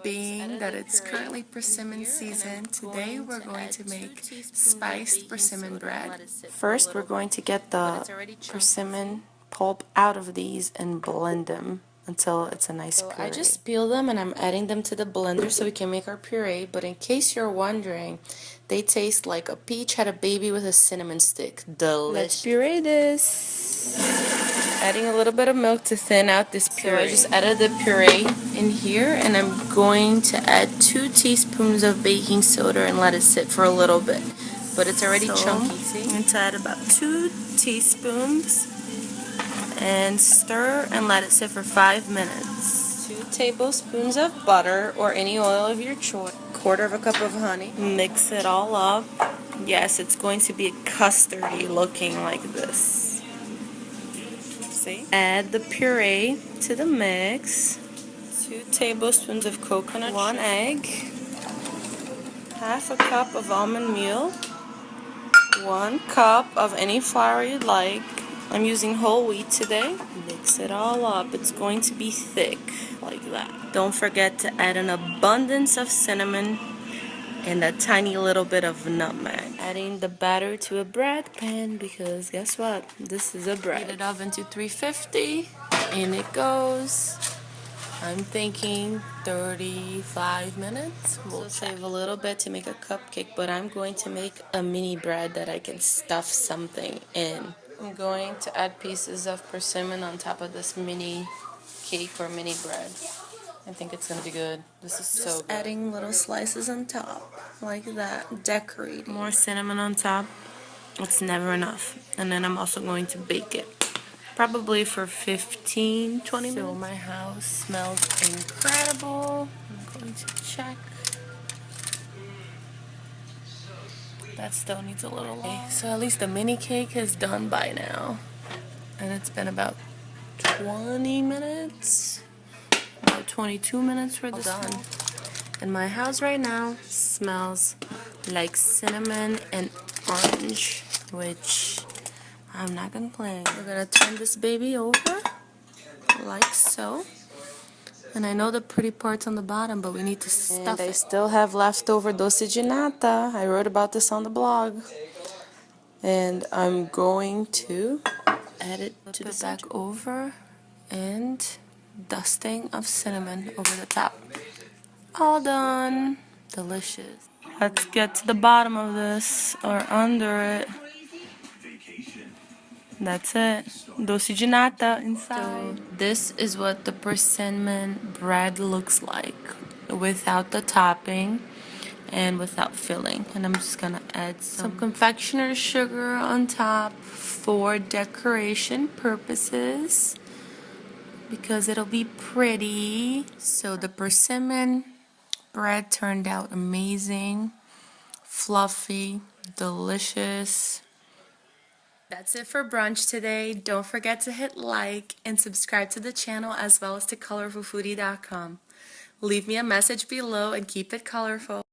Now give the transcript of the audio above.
Being that it's currently persimmon season, today we're going to make spiced persimmon bread. First, we're going to get the persimmon pulp out of these and blend them until it's a nice puree. I just peeled them and I'm adding them to the blender so we can make our puree, but in case you're wondering, they taste like a peach had a baby with a cinnamon stick. Delicious. Let's puree this. Adding a little bit of milk to thin out this puree. So I just added the puree in here, and I'm going to add 2 teaspoons of baking soda and let it sit for a little bit. But it's already chunky, see? I'm going to add about 2 teaspoons and stir and let it sit for 5 minutes. 2 tablespoons of butter or any oil of your choice. 1/4 cup of honey. Mix it all up. Yes, it's going to be custardy looking like this. Add the puree to the mix. 2 tablespoons of coconut, 1 egg, 1/2 cup of almond meal, 1 cup of any flour you'd like. I'm using whole wheat today. Mix it all up. It's going to be thick like that. Don't forget to add an abundance of cinnamon and a tiny little bit of nutmeg. Adding the batter to a bread pan because guess what? This is a bread. Heat it oven to 350 and it goes. I'm thinking 35 minutes. We'll save a little bit to make a cupcake, but I'm going to make a mini bread that I can stuff something in. I'm going to add pieces of persimmon on top of this mini cake or mini bread. I think it's going to be good. This is so good. Adding little slices on top, like that, decorating. More cinnamon on top. It's never enough. And then I'm also going to bake it. Probably for 15-20 minutes. So my house smells incredible. I'm going to check. That still needs a little long. So at least the mini cake is done by now. And it's been about 20 minutes. 22 minutes for this done. And my house right now smells like cinnamon and orange, which I'm not gonna complain. We're gonna turn this baby over like so. And I know the pretty part's on the bottom, but we need to stuff it. I still have leftover dulce de nata. I wrote about this on the blog. And I'm going to add it to the back over and dusting of cinnamon over the top. All done. Delicious. Let's get to the bottom of this or under it. That's it. Dulce de nata inside. So this is what the persimmon bread looks like without the topping and without filling. And I'm just gonna add some confectioner sugar on top for decoration purposes, because it'll be pretty. So the persimmon bread turned out amazing, fluffy, delicious. That's it for brunch today. Don't forget to hit like and subscribe to the channel as well as to colorfulfoodie.com. Leave me a message below and keep it colorful.